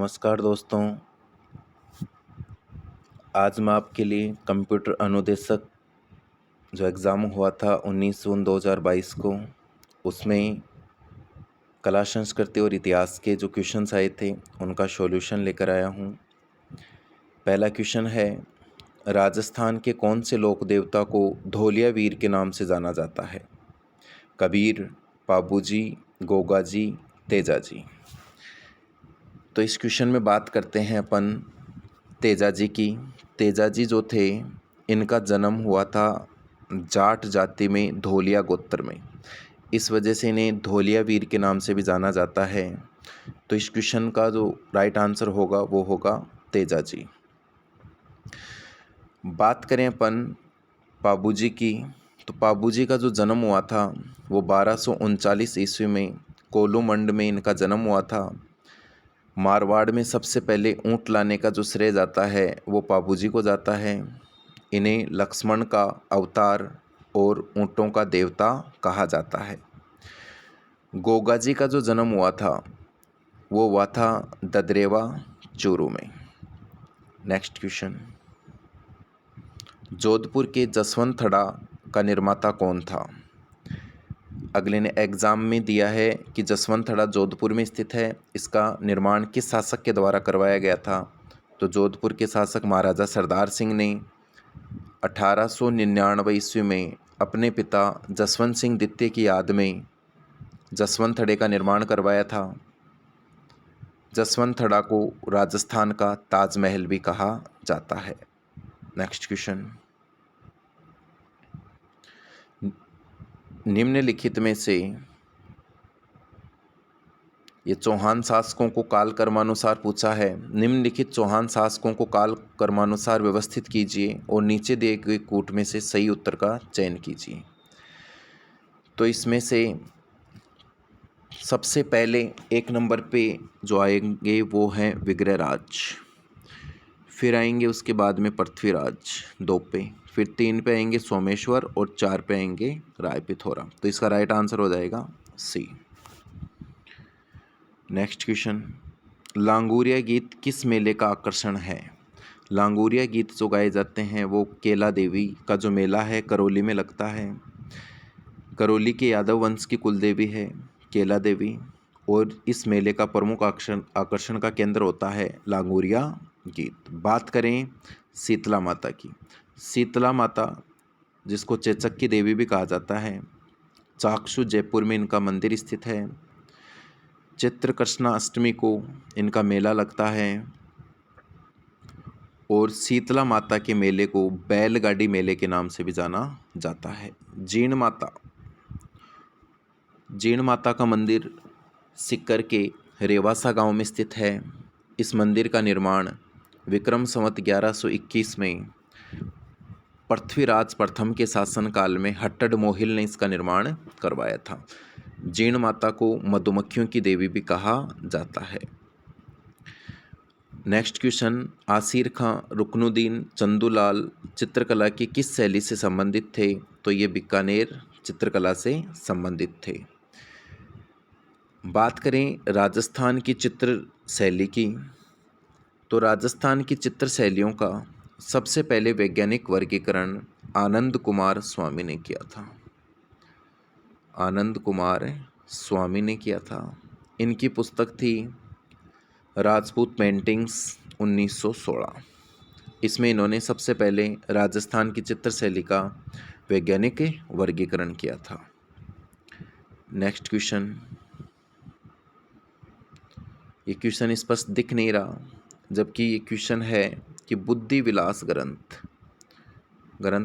नमस्कार दोस्तों। आज मैं आपके लिए कंप्यूटर अनुदेशक जो एग्ज़ाम हुआ था 19 जून 2022 को, उसमें कला संस्कृति और इतिहास के जो क्वेश्चंस आए थे उनका सॉल्यूशन लेकर आया हूँ। पहला क्वेश्चन है, राजस्थान के कौन से लोक देवता को धोलिया वीर के नाम से जाना जाता है? कबीर, पाबूजी, गोगाजी, तेजाजी। तो इस क्वेश्चन में बात करते हैं अपन तेजाजी की। तेजाजी जो थे, इनका जन्म हुआ था जाट जाति में धोलिया गोत्र में। इस वजह से इन्हें धोलिया वीर के नाम से भी जाना जाता है। तो इस क्वेश्चन का जो राइट आंसर होगा वो होगा तेजाजी। बात करें अपन पाबूजी की, तो पाबूजी का जो जन्म हुआ था वो 1239 ईस्वी में कोलूमंड में इनका जन्म हुआ था। मारवाड़ में सबसे पहले ऊँट लाने का जो श्रेय जाता है वो पाबूजी को जाता है। इन्हें लक्ष्मण का अवतार और ऊँटों का देवता कहा जाता है। गोगाजी का जो जन्म हुआ था वो हुआ था ददरेवा चूरू में। नेक्स्ट क्वेश्चन, जोधपुर के जसवंतथड़ा का निर्माता कौन था? अगले ने एग्जाम में दिया है कि जसवंतथड़ा जोधपुर में स्थित है। इसका निर्माण किस शासक के द्वारा करवाया गया था? तो जोधपुर के शासक महाराजा सरदार सिंह ने 1899 ईस्वी में अपने पिता जसवंत सिंह द्वितीय की याद में जसवंतथड़े का निर्माण करवाया था। जसवंतथड़ा को राजस्थान का ताजमहल भी कहा जाता है। नेक्स्ट क्वेश्चन, निम्नलिखित में से ये चौहान शासकों को काल कर्मानुसार पूछा है। निम्नलिखित चौहान शासकों को काल कर्मानुसार व्यवस्थित कीजिए और नीचे दिए गए कूट में से सही उत्तर का चयन कीजिए। तो इसमें से सबसे पहले एक नंबर पे जो आएंगे वो हैं विग्रहराज, फिर आएंगे उसके बाद में पृथ्वीराज 2 पे, फिर 3 पे आएंगे सोमेश्वर और 4 पे आएंगे राय पिथौरा। तो इसका राइट आंसर हो जाएगा सी। नेक्स्ट क्वेश्चन, लांगुरिया गीत किस मेले का आकर्षण है? लांगुरिया गीत जो गाए जाते हैं वो केला देवी का जो मेला है करौली में लगता है। करौली के यादव वंश की कुल देवी है केला देवी, और इस मेले का प्रमुख आकर्षण का केंद्र होता है लांगुरिया गीत। बात करें शीतला माता की, शीतला माता जिसको चेचक की देवी भी कहा जाता है, चाकसू जयपुर में इनका मंदिर स्थित है। चित्र कृष्णा अष्टमी को इनका मेला लगता है और शीतला माता के मेले को बैलगाड़ी मेले के नाम से भी जाना जाता है। जीण माता का मंदिर सिक्कर के रेवासा गांव में स्थित है। इस मंदिर का निर्माण विक्रम संवत 1121 में पृथ्वीराज प्रथम के शासनकाल में हट्टड़ मोहिल ने इसका निर्माण करवाया था। जीण माता को मधुमक्खियों की देवी भी कहा जाता है। नेक्स्ट क्वेश्चन, आसिर खां रुकनुद्दीन चंदूलाल चित्रकला की किस शैली से संबंधित थे? तो ये बीकानेर चित्रकला से संबंधित थे। बात करें राजस्थान की चित्र शैली की, तो राजस्थान की चित्र शैलियों का सबसे पहले वैज्ञानिक वर्गीकरण आनंद कुमार स्वामी ने किया था। आनंद कुमार स्वामी ने किया था। इनकी पुस्तक थी राजपूत पेंटिंग्स 1916। इसमें इन्होंने सबसे पहले राजस्थान की चित्र शैली का वैज्ञानिक वर्गीकरण किया था। नेक्स्ट क्वेश्चन, ये क्वेश्चन स्पष्ट दिख नहीं रहा, जबकि ये क्वेश्चन है कि बुद्धि विलास ग्रंथ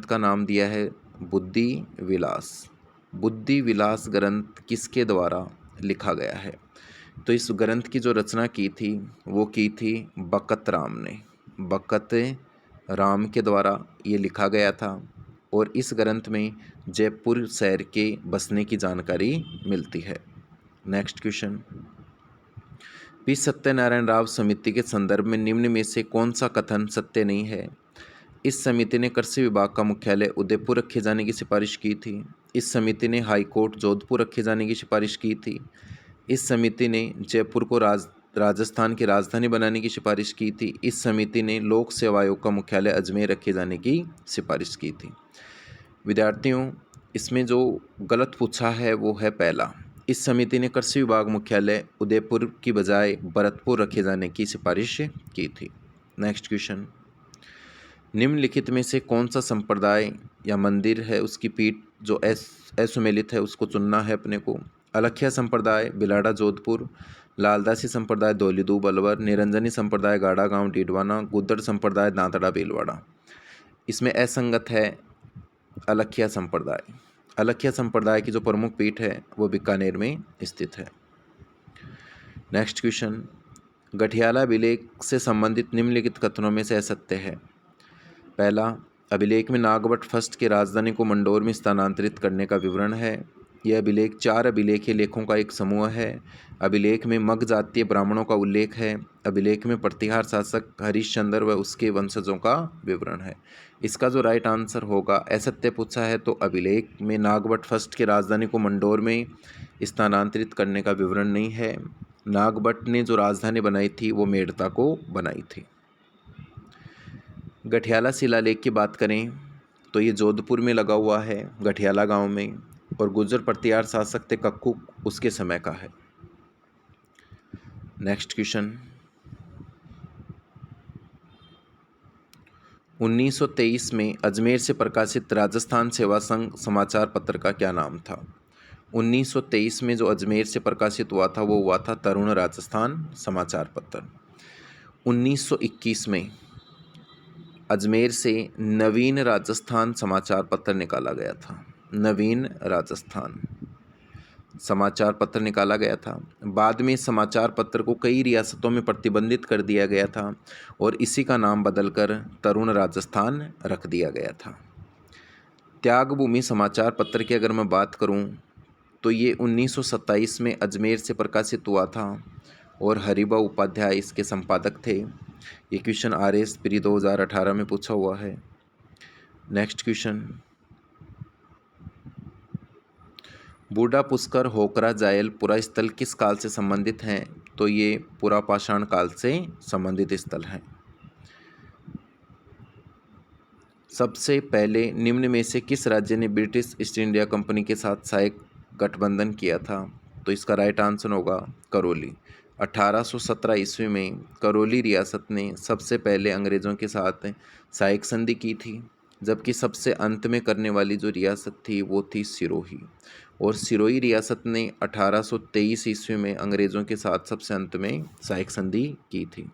का नाम दिया है बुद्धि विलास ग्रंथ किसके द्वारा लिखा गया है? तो इस ग्रंथ की जो रचना की थी वो की थी बकत राम ने। बकत राम के द्वारा ये लिखा गया था और इस ग्रंथ में जयपुर शहर के बसने की जानकारी मिलती है। Next question, P Satyanarayan Rao समिति के संदर्भ में निम्न में से कौन सा कथन सत्य नहीं है? इस समिति ने कृषि विभाग का मुख्यालय उदयपुर रखे जाने की सिफारिश की थी। इस समिति ने हाई कोर्ट जोधपुर रखे जाने की सिफारिश की थी। इस समिति ने जयपुर को राजस्थान की राजधानी बनाने की सिफारिश की थी। इस समिति ने लोक सेवा आयोग का मुख्यालय अजमेर रखे जाने की सिफारिश की थी। विद्यार्थियों, इसमें जो गलत पूछा है वो है पहला। इस समिति ने कृषि विभाग मुख्यालय उदयपुर की बजाय भरतपुर रखे जाने की सिफारिश की थी। नेक्स्ट क्वेश्चन, निम्नलिखित में से कौन सा संप्रदाय या मंदिर है उसकी पीठ जो असुमेलित है उसको चुनना है अपने को। अलखिया संप्रदाय बिलाड़ा जोधपुर, लालदासी संप्रदाय धौलीदूब अलवर, निरंजनी संप्रदाय गाड़ा गांव डीडवाना, गुद्दड़ संप्रदाय दांतड़ा भीलवाड़ा। इसमें असंगत है अलखिया संप्रदाय। अलखिया संप्रदाय की जो प्रमुख पीठ है वो बीकानेर में स्थित है। नेक्स्ट क्वेश्चन, गठियाला अभिलेख से संबंधित निम्नलिखित कथनों में से असत्य है। पहला, अभिलेख में नागभट्ट फर्स्ट की राजधानी को मंडोर में स्थानांतरित करने का विवरण है। यह अभिलेख 4 अभिलेखीय लेखों का एक समूह है। अभिलेख में मग जातीय ब्राह्मणों का उल्लेख है। अभिलेख में प्रतिहार शासक हरिश्चंद्र व उसके वंशजों का विवरण है। इसका जो राइट आंसर होगा, असत्य पूछा है तो अभिलेख में नागभट्ट फर्स्ट की राजधानी को मंडोर में स्थानांतरित करने का विवरण नहीं है। नागभट्ट ने जो राजधानी बनाई थी वो मेड़ता को बनाई थी। गठियाला शिलालेख की बात करें तो ये जोधपुर में लगा हुआ है, गठियाला गांव में, और गुर्जर प्रतिहार शासक थे कक्कू उसके समय का है। नेक्स्ट क्वेश्चन, 1923 में अजमेर से प्रकाशित राजस्थान सेवा संघ समाचार पत्र का क्या नाम था। 1923 में जो अजमेर से प्रकाशित हुआ था वो हुआ था तरुण राजस्थान समाचार पत्र। 1921 में अजमेर से नवीन राजस्थान समाचार पत्र निकाला गया था। नवीन राजस्थान समाचार पत्र निकाला गया था। बाद में समाचार पत्र को कई रियासतों में प्रतिबंधित कर दिया गया था और इसी का नाम बदलकर तरुण राजस्थान रख दिया गया था। त्यागभूमि समाचार पत्र की अगर मैं बात करूं तो ये 1927 में अजमेर से प्रकाशित हुआ था और हरिभा उपाध्याय इसके संपादक थे। ये क्वेश्चन RS प्री 2018 में पूछा हुआ है। नेक्स्ट क्वेश्चन, बूढ़ा पुष्कर होकरा जायल पुरा स्थल किस काल से संबंधित हैं, तो ये पुरापाषाण काल से संबंधित स्थल हैं। सबसे पहले निम्न में से किस राज्य ने ब्रिटिश ईस्ट इंडिया कंपनी के साथ सहायक गठबंधन किया था, तो इसका राइट आंसर होगा करौली। 1817 ईस्वी में करौली रियासत ने सबसे पहले अंग्रेज़ों के साथ सहायक संधि की थी, जबकि सबसे अंत में करने वाली जो रियासत थी वो थी सिरोही, और सिरोही रियासत ने 1823 ईस्वी में अंग्रेज़ों के साथ सबसे अंत में सहायक संधि की थी।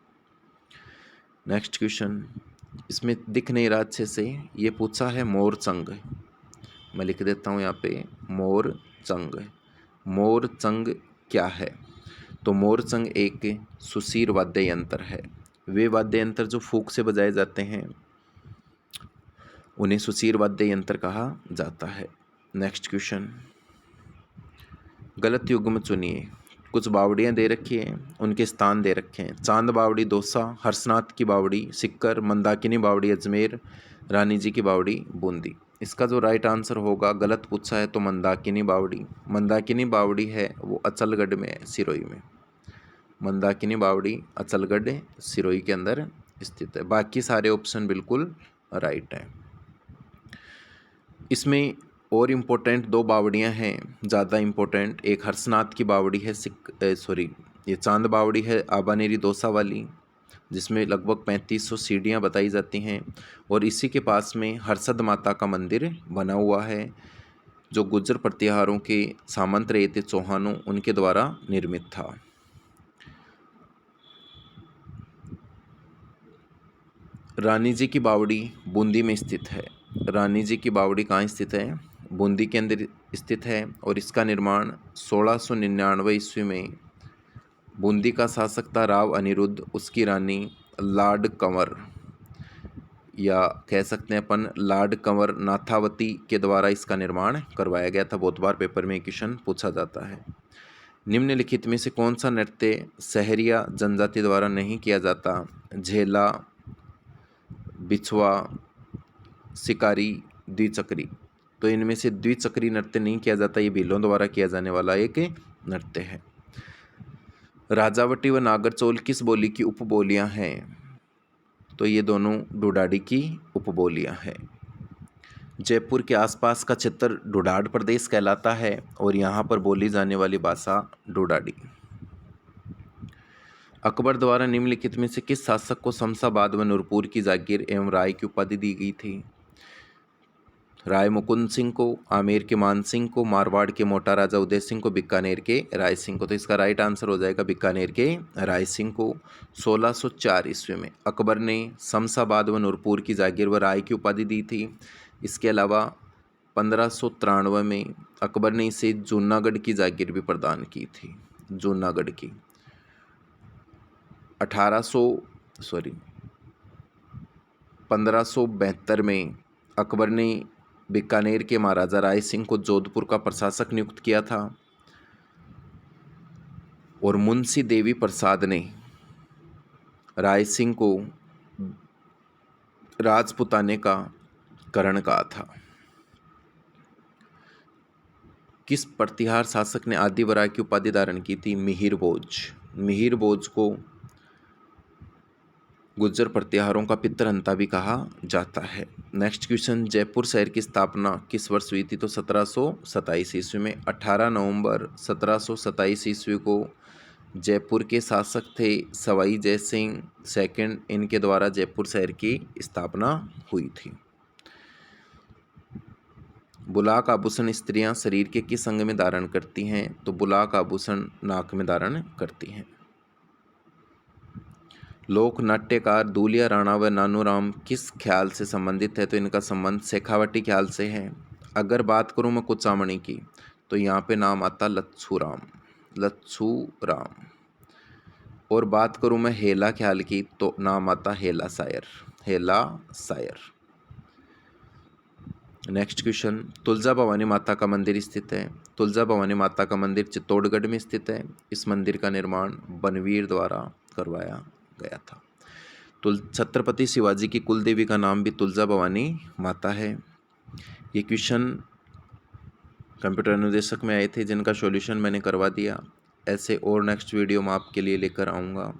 नेक्स्ट क्वेश्चन, इसमें दिख नहीं रहा अच्छे से, ये पूछा है मोरचंग। मैं लिख देता हूँ यहाँ पे मोरचंग। मोरचंग क्या है, तो मोरचंग एक सुसीर वाद्य यंत्र है। वे वाद्य यंत्र जो फूंक से बजाए जाते हैं उन्हें सुसीर वाद्य यंत्र कहा जाता है। नेक्स्ट क्वेश्चन, गलत युग्म चुनिए। कुछ बावड़ियाँ दे रखी हैं, उनके स्थान दे रखे हैं। चांद बावड़ी दौसा, हर्षनाथ की बावड़ी सिक्कर, मंदाकिनी बावड़ी अजमेर, रानी जी की बावड़ी बूंदी। इसका जो राइट आंसर होगा, गलत पूछा है तो मंदाकिनी बावड़ी। मंदाकिनी बावड़ी है वो अचलगढ़ में है, सिरोही में। मंदाकिनी बावड़ी अचलगढ़ सिरोही के अंदर स्थित है। बाकी सारे ऑप्शन बिल्कुल राइट है। इसमें और इम्पोर्टेंट 2 बावड़ियाँ हैं, ज़्यादा इम्पोर्टेंट। एक हर्षनाथ की बावड़ी है ये चांद बावड़ी है आबानेरी दौसा वाली, जिसमें लगभग 3500 सीढ़ियाँ बताई जाती हैं, और इसी के पास में हर्षद माता का मंदिर बना हुआ है जो गुर्जर प्रतिहारों के सामंत रहे थे चौहानों, उनके द्वारा निर्मित था। रानी जी की बावड़ी बूंदी में स्थित है। रानी जी की बावड़ी कहाँ स्थित है, बूंदी के अंदर स्थित है, और इसका निर्माण 1699 ईस्वी में बूंदी का शासक था राव अनिरुद्ध, उसकी रानी लाड कंवर, या कह सकते हैं अपन लाड कंवर नाथावती के द्वारा इसका निर्माण करवाया गया था। बहुत बार पेपर में क्वेश्चन पूछा जाता है। निम्नलिखित में से कौन सा नृत्य सहरिया जनजाति द्वारा नहीं किया जाता। झेला, बिछुआ, शिकारी, द्विचक्री। तो इनमें से द्विचक्री नृत्य नहीं किया जाता, ये भीलों द्वारा किया जाने वाला एक नृत्य है। राजावटी व नागरचौल किस बोली की उपबोलियां हैं? तो ये दोनों डोडाडी की उपबोलियां हैं। जयपुर के आसपास का क्षेत्र डोडाड प्रदेश कहलाता है और यहाँ पर बोली जाने वाली भाषा डोडाडी। अकबर द्वारा निम्नलिखित में से किस शासक को शमशाबाद व नूरपुर की जागीर एवं राय की उपाधि दी गई थी? राय मुकुंद सिंह को, आमेर के मान सिंह को, मारवाड़ के मोटा राजा उदय सिंह को, बीकानेर के राय सिंह को। तो इसका राइट आंसर हो जाएगा बीकानेर के राय सिंह को। 1604 ईस्वी में अकबर ने शमशाबाद व नूरपुर की जागीर व राय की उपाधि दी थी। इसके अलावा 1593 में अकबर ने इसे जूनागढ़ की जागीर भी प्रदान की थी। जूनागढ़ की 1572 में अकबर ने बीकानेर के महाराजा राय सिंह को जोधपुर का प्रशासक नियुक्त किया था और मुंशी देवी प्रसाद ने राय सिंह को राजपुताने का करण कहा था। किस प्रतिहार शासक ने आदिवरा की उपाधि धारण की थी? मिहिर भोज। मिहिर भोज को गुज्जर प्रतिहारों का पितरहंता भी कहा जाता है। नेक्स्ट क्वेश्चन, जयपुर शहर की स्थापना किस वर्ष हुई थी? तो 1727 ईस्वी में। 18 नवंबर 1727 ईस्वी को जयपुर के शासक थे सवाई जय सिंह सेकंड, इनके द्वारा जयपुर शहर की स्थापना हुई थी। बुलाक आभूषण स्त्रियां शरीर के किस अंग में धारण करती हैं? तो बुलाक आभूषण नाक में धारण करती हैं। लोक नाट्यकार दूलिया राणा व नानूराम किस ख्याल से संबंधित है? तो इनका संबंध शेखावटी ख्याल से है। अगर बात करूं मैं कुचामणी की तो यहाँ पे नाम आता लच्छू राम। और बात करूं मैं हेला ख्याल की तो नाम आता हेला सायर। नेक्स्ट क्वेश्चन, तुलजा भवानी माता का मंदिर स्थित है। तुलजा भवानी माता का मंदिर चित्तौड़गढ़ में स्थित है। इस मंदिर का निर्माण बनवीर द्वारा करवाया गया था। छत्रपति शिवाजी की कुल देवी का नाम भी तुलजा भवानी माता है। ये क्वेश्चन कंप्यूटर अनुदेशक में आए थे जिनका सॉल्यूशन मैंने करवा दिया। ऐसे और नेक्स्ट वीडियो में आपके लिए लेकर आऊँगा।